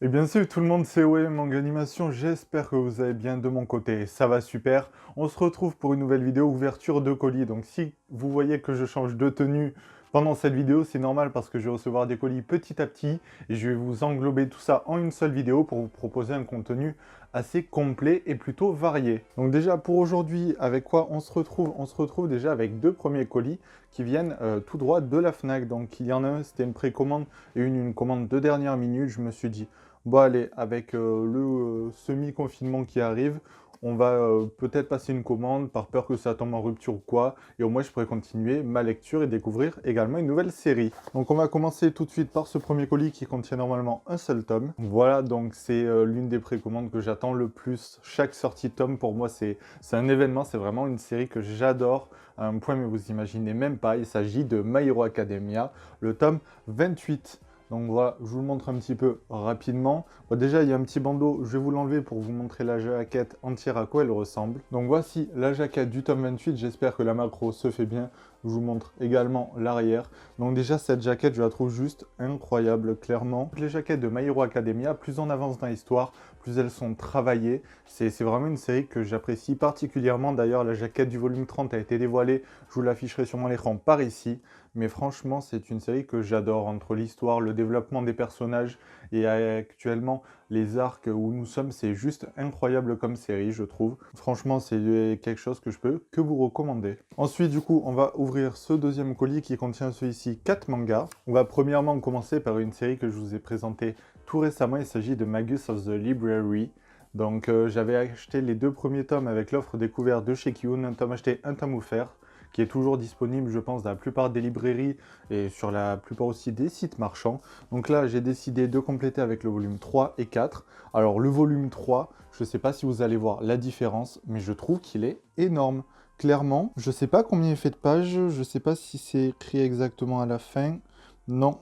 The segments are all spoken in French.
Et bien sûr, tout le monde c'est ouais, Manga Animation, j'espère que vous allez bien de mon côté, ça va super. On se retrouve pour une nouvelle vidéo ouverture de colis, donc si vous voyez que je change de tenue pendant cette vidéo, c'est normal parce que je vais recevoir des colis petit à petit et je vais vous englober tout ça en une seule vidéo pour vous proposer un contenu assez complet et plutôt varié. Donc déjà pour aujourd'hui, avec quoi on se retrouve? On se retrouve déjà avec deux premiers colis qui viennent tout droit de la Fnac. Donc il y en a un, c'était une précommande et une commande de dernière minute. Je me suis dit, bon allez, avec le semi-confinement qui arrive, on va peut-être passer une commande par peur que ça tombe en rupture ou quoi. Et au moins, je pourrais continuer ma lecture et découvrir également une nouvelle série. Donc on va commencer tout de suite par ce premier colis qui contient normalement un seul tome. Voilà, donc c'est l'une des précommandes que j'attends le plus. Chaque sortie de tome, pour moi, c'est un événement. C'est vraiment une série que j'adore à un point, mais vous imaginez même pas. Il s'agit de My Hero Academia, le tome 28. Donc voilà, je vous le montre un petit peu rapidement. Bon, déjà, il y a un petit bandeau, je vais vous l'enlever pour vous montrer la jaquette entière à quoi elle ressemble. Donc voici la jaquette du tome 28, j'espère que la macro se fait bien. Je vous montre également l'arrière. Donc déjà, cette jaquette, je la trouve juste incroyable, clairement. Les jaquettes de My Hero Academia, plus on avance dans l'histoire, plus elles sont travaillées. C'est vraiment une série que j'apprécie particulièrement. D'ailleurs, la jaquette du volume 30 a été dévoilée. Je vous l'afficherai sur mon écran par ici. Mais franchement, c'est une série que j'adore. Entre l'histoire, le développement des personnages et actuellement les arcs où nous sommes, c'est juste incroyable comme série, je trouve. Franchement, c'est quelque chose que je peux que vous recommander. Ensuite, du coup, on va ouvrir ce deuxième colis qui contient celui-ci 4 mangas. On va premièrement commencer par une série que je vous ai présentée tout récemment. Il s'agit de Magus of the Library. Donc, j'avais acheté les deux premiers tomes avec l'offre découverte de chez Kiun, un tome acheté, un tome offert, qui est toujours disponible, je pense, dans la plupart des librairies et sur la plupart aussi des sites marchands. Donc là, j'ai décidé de compléter avec le volume 3 et 4. Alors, le volume 3, je ne sais pas si vous allez voir la différence, mais je trouve qu'il est énorme. Clairement, je ne sais pas combien il fait de pages, je ne sais pas si c'est écrit exactement à la fin. Non,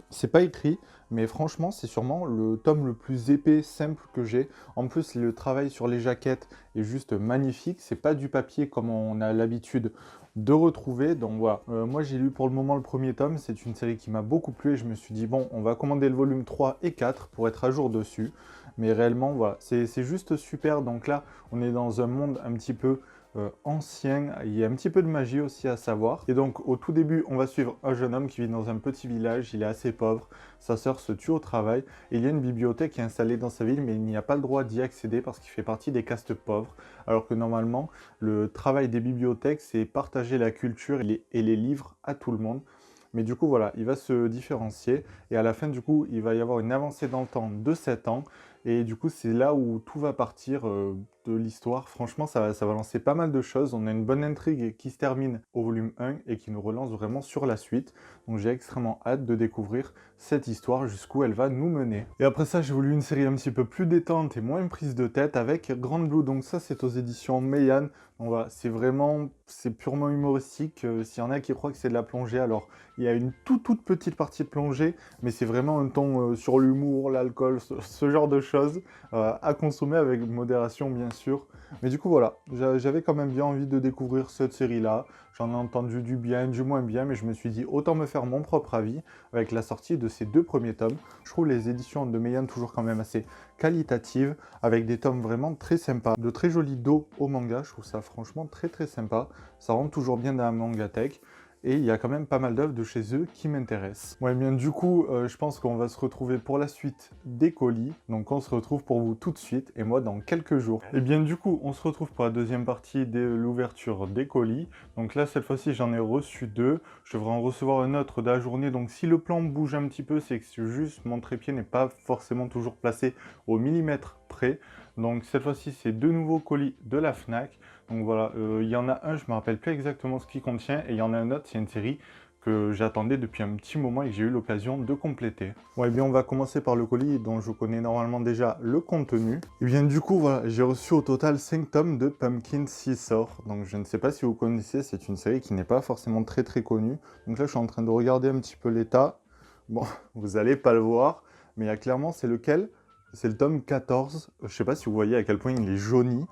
c'est pas écrit, mais franchement, c'est sûrement le tome le plus épais, simple que j'ai. En plus, le travail sur les jaquettes est juste magnifique. C'est pas du papier comme on a l'habitude de retrouver. Donc voilà, moi j'ai lu pour le moment le premier tome. C'est une série qui m'a beaucoup plu et je me suis dit, bon, on va commander le volume 3 et 4 pour être à jour dessus. Mais réellement, voilà, c'est juste super. Donc là, on est dans un monde un petit peu ancien, il y a un petit peu de magie aussi à savoir. Et donc au tout début, on va suivre un jeune homme qui vit dans un petit village, il est assez pauvre, sa sœur se tue au travail, et il y a une bibliothèque qui est installée dans sa ville, mais il n'y a pas le droit d'y accéder parce qu'il fait partie des castes pauvres, alors que normalement, le travail des bibliothèques, c'est partager la culture et les livres à tout le monde. Mais du coup, voilà, il va se différencier, et à la fin, du coup, il va y avoir une avancée dans le temps de 7 ans, et du coup, c'est là où tout va partir de l'histoire. Franchement, ça va lancer pas mal de choses. On a une bonne intrigue qui se termine au volume 1 et qui nous relance vraiment sur la suite. Donc j'ai extrêmement hâte de découvrir cette histoire jusqu'où elle va nous mener. Et après ça, j'ai voulu une série un petit peu plus détente et moins prise de tête avec Grand Blue. Donc ça, c'est aux éditions Meian. Donc voilà, c'est purement humoristique. S'il y en a qui croient que c'est de la plongée, alors il y a une toute petite partie de plongée, mais c'est vraiment un ton sur l'humour, l'alcool, ce genre de choses, à consommer avec modération bien sûr. Mais du coup voilà, j'avais quand même bien envie de découvrir cette série-là. J'en ai entendu du bien, du moins bien, mais je me suis dit autant me faire mon propre avis avec la sortie de ces deux premiers tomes. Je trouve les éditions de Meian toujours quand même assez qualitatives, avec des tomes vraiment très sympas, de très jolis dos au manga. Je trouve ça franchement très sympa. Ça rentre toujours bien dans la mangatech. Et il y a quand même pas mal d'œuvres de chez eux qui m'intéressent. Ouais, bien du coup, je pense qu'on va se retrouver pour la suite des colis. Donc on se retrouve pour vous tout de suite et moi dans quelques jours. Et bien du coup, on se retrouve pour la deuxième partie de l'ouverture des colis. Donc là, cette fois-ci, j'en ai reçu deux. Je devrais en recevoir un autre de la journée. Donc si le plan bouge un petit peu, c'est que juste mon trépied n'est pas forcément toujours placé au millimètre près. Donc cette fois-ci, c'est deux nouveaux colis de la Fnac. Donc voilà, il y en a un, je ne me rappelle plus exactement ce qu'il contient, et il y en a un autre, c'est une série que j'attendais depuis un petit moment et que j'ai eu l'occasion de compléter. Bon, et bien on va commencer par le colis dont je connais normalement déjà le contenu. Et bien du coup, voilà, j'ai reçu au total 5 tomes de Pumpkin Scissor. Donc je ne sais pas si vous connaissez, c'est une série qui n'est pas forcément très connue. Donc là, je suis en train de regarder un petit peu l'état. Bon, vous n'allez pas le voir, mais il y a clairement, c'est lequel? C'est le tome 14. Je ne sais pas si vous voyez à quel point il est jauni.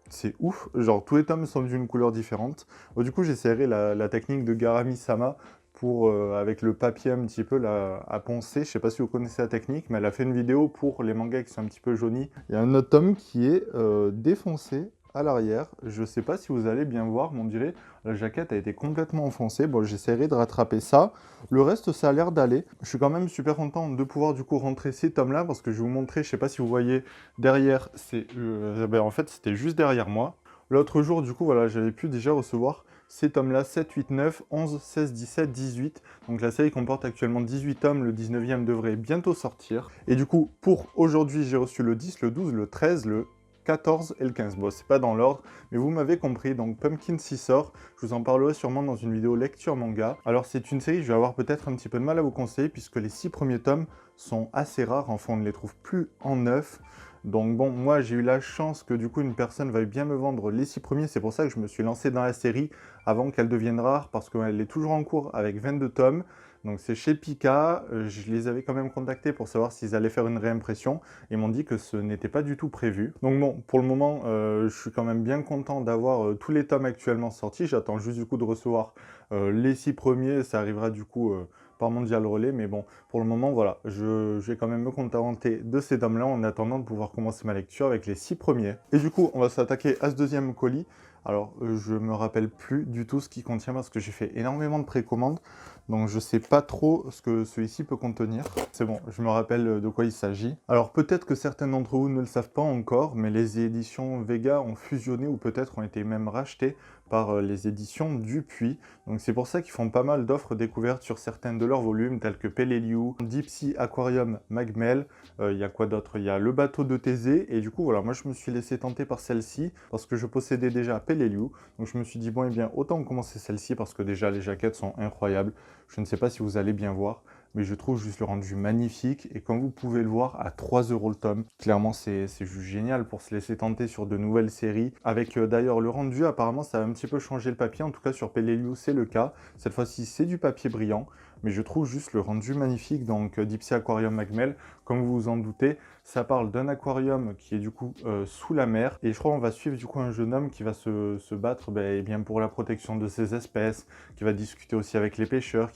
C'est ouf, genre tous les tomes sont d'une couleur différente. Bon, du coup, j'essaierai la technique de Garami-sama pour, avec le papier un petit peu là, à poncer. Je sais pas si vous connaissez la technique, mais elle a fait une vidéo pour les mangas qui sont un petit peu jaunis. Il y a un autre tome qui est défoncé à l'arrière. Je sais pas si vous allez bien voir, mais on dirait la jaquette a été complètement enfoncée. Bon, j'essaierai de rattraper ça. Le reste, ça a l'air d'aller. Je suis quand même super content de pouvoir du coup rentrer ces tomes-là parce que je vais vous montrer, je sais pas si vous voyez derrière, c'est en fait, c'était juste derrière moi. L'autre jour, du coup, voilà, j'avais pu déjà recevoir ces tomes-là, 7, 8, 9, 11, 16, 17, 18. Donc la série comporte actuellement 18 tomes, le 19e devrait bientôt sortir. Et du coup, pour aujourd'hui, j'ai reçu le 10, le 12, le 13, le 14 et le 15. Bon, c'est pas dans l'ordre, mais vous m'avez compris. Donc Pumpkin 6 sort, je vous en parlerai sûrement dans une vidéo lecture manga. Alors c'est une série, je vais avoir peut-être un petit peu de mal à vous conseiller, puisque les 6 premiers tomes sont assez rares, enfin on ne les trouve plus en neuf. Donc bon, moi j'ai eu la chance que du coup une personne veuille bien me vendre les 6 premiers, c'est pour ça que je me suis lancé dans la série avant qu'elle devienne rare, parce qu'elle est toujours en cours avec 22 tomes. Donc c'est chez Pika, je les avais quand même contactés pour savoir s'ils allaient faire une réimpression, ils m'ont dit que ce n'était pas du tout prévu. Donc bon, pour le moment, je suis quand même bien content d'avoir tous les tomes actuellement sortis, j'attends juste du coup de recevoir les 6 premiers, ça arrivera du coup par Mondial Relais, mais bon, pour le moment, voilà, je vais quand même me contenter de ces tomes-là en attendant de pouvoir commencer ma lecture avec les 6 premiers. Et du coup, on va s'attaquer à ce deuxième colis. Alors, je me rappelle plus du tout ce qu'il contient parce que j'ai fait énormément de précommandes, donc je sais pas trop ce que celui-ci peut contenir. C'est bon, je me rappelle de quoi il s'agit. Alors, peut-être que certains d'entre vous ne le savent pas encore, mais les éditions Vega ont fusionné ou peut-être ont été même rachetées par les éditions Dupuis. Donc c'est pour ça qu'ils font pas mal d'offres découvertes sur certains de leurs volumes, tels que Peleliu, Deep Sea Aquarium Magmel. Il y a quoi d'autre? Il y a le bateau de Thésée. Et du coup, voilà, moi je me suis laissé tenter par celle-ci parce que je possédais déjà Peleliu. Donc je me suis dit, bon, eh bien, autant commencer celle-ci parce que déjà les jaquettes sont incroyables. Je ne sais pas si vous allez bien voir, mais je trouve juste le rendu magnifique. Et comme vous pouvez le voir, à 3 € le tome, clairement c'est juste génial pour se laisser tenter sur de nouvelles séries. Avec d'ailleurs le rendu, apparemment ça a un petit peu changé le papier, en tout cas sur Peleliu c'est le cas. Cette fois-ci c'est du papier brillant, mais je trouve juste le rendu magnifique. Donc Deep Sea Aquarium Magmel, comme vous vous en doutez, ça parle d'un aquarium qui est du coup sous la mer. Et je crois qu'on va suivre du coup un jeune homme qui va se battre eh bien, pour la protection de ses espèces, qui va discuter aussi avec les pêcheurs,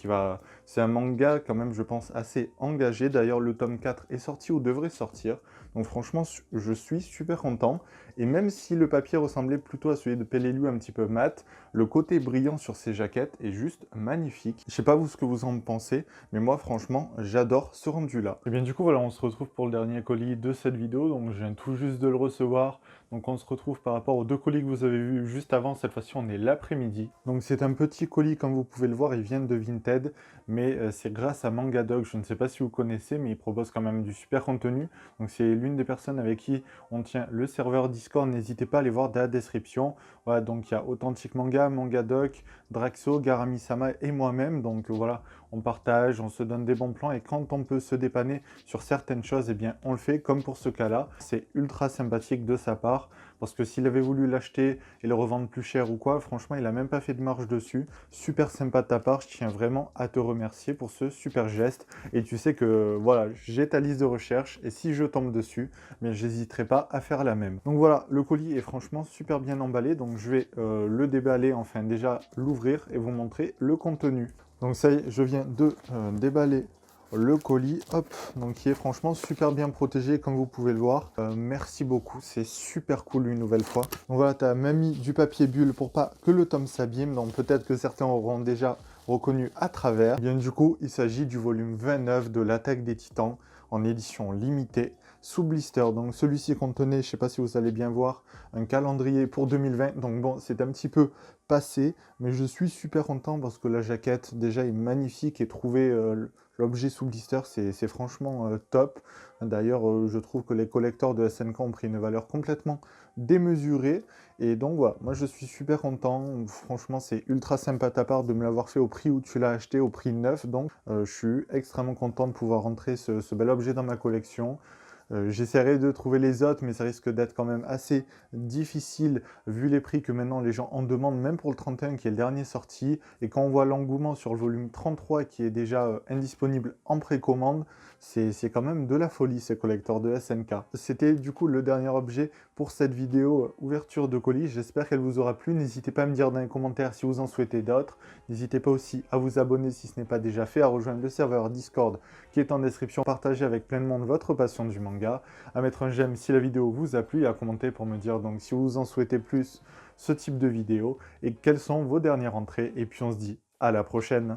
C'est un manga quand même je pense assez engagé. D'ailleurs le tome 4 est sorti ou devrait sortir. Donc franchement je suis super content. Et même si le papier ressemblait plutôt à celui de Peleliu un petit peu mat, le côté brillant sur ces jaquettes est juste magnifique. Je sais pas vous ce que vous en pensez, mais moi franchement j'adore ce rendu là. Et bien du coup voilà, on se retrouve pour le dernier colis de cette vidéo, donc je viens tout juste de le recevoir. Donc on se retrouve par rapport aux 2 colis que vous avez vus juste avant, cette fois-ci on est l'après-midi. Donc c'est un petit colis comme vous pouvez le voir, il vient de Vinted, mais c'est grâce à Mangadog, je ne sais pas si vous connaissez, mais il propose quand même du super contenu. Donc c'est l'une des personnes avec qui on tient le serveur Discord, n'hésitez pas à aller voir dans la description. Voilà, donc il y a Authentic Manga, Mangadoc, Draxo, Garamisama et moi-même. Donc voilà, on partage, on se donne des bons plans et quand on peut se dépanner sur certaines choses, eh bien on le fait comme pour ce cas-là. C'est ultra sympathique de sa part parce que s'il avait voulu l'acheter et le revendre plus cher ou quoi, franchement il a même pas fait de marge dessus. Super sympa de ta part, je tiens vraiment à te remercier pour ce super geste. Et tu sais que voilà, j'ai ta liste de recherche et si je tombe dessus, mais j'hésiterai pas à faire la même. Donc voilà, le colis est franchement super bien emballé, donc je vais le déballer, enfin déjà l'ouvrir et vous montrer le contenu. Donc ça y est, je viens de déballer le colis, hop, donc qui est franchement super bien protégé comme vous pouvez le voir. Merci beaucoup, c'est super cool une nouvelle fois. Donc voilà, tu as même mis du papier bulle pour pas que le tome s'abîme, donc peut-être que certains auront déjà reconnu à travers. Et bien du coup, il s'agit du volume 29 de l'Attaque des Titans en édition limitée sous blister. Donc celui-ci contenait, je sais pas si vous allez bien voir, un calendrier pour 2020. Donc bon, c'est un petit peu passé, mais je suis super content parce que la jaquette déjà est magnifique et trouver l'objet sous blister, c'est franchement top. D'ailleurs, je trouve que les collecteurs de SNK ont pris une valeur complètement démesurée. Et donc voilà, moi je suis super content. Franchement, c'est ultra sympa de ta part de me l'avoir fait au prix où tu l'as acheté, au prix neuf. Donc je suis extrêmement content de pouvoir rentrer ce bel objet dans ma collection. J'essaierai de trouver les autres, mais ça risque d'être quand même assez difficile vu les prix que maintenant les gens en demandent, même pour le 31 qui est le dernier sorti. Et quand on voit l'engouement sur le volume 33 qui est déjà indisponible en précommande, c'est quand même de la folie ces collecteurs de SNK. C'était du coup le dernier objet pour cette vidéo ouverture de colis. J'espère qu'elle vous aura plu. N'hésitez pas à me dire dans les commentaires si vous en souhaitez d'autres. N'hésitez pas aussi à vous abonner si ce n'est pas déjà fait, à rejoindre le serveur Discord qui est en description, partager avec plein de monde votre passion du manga, à mettre un j'aime si la vidéo vous a plu et à commenter pour me dire donc si vous en souhaitez plus ce type de vidéo et quelles sont vos dernières entrées. Et puis on se dit à la prochaine.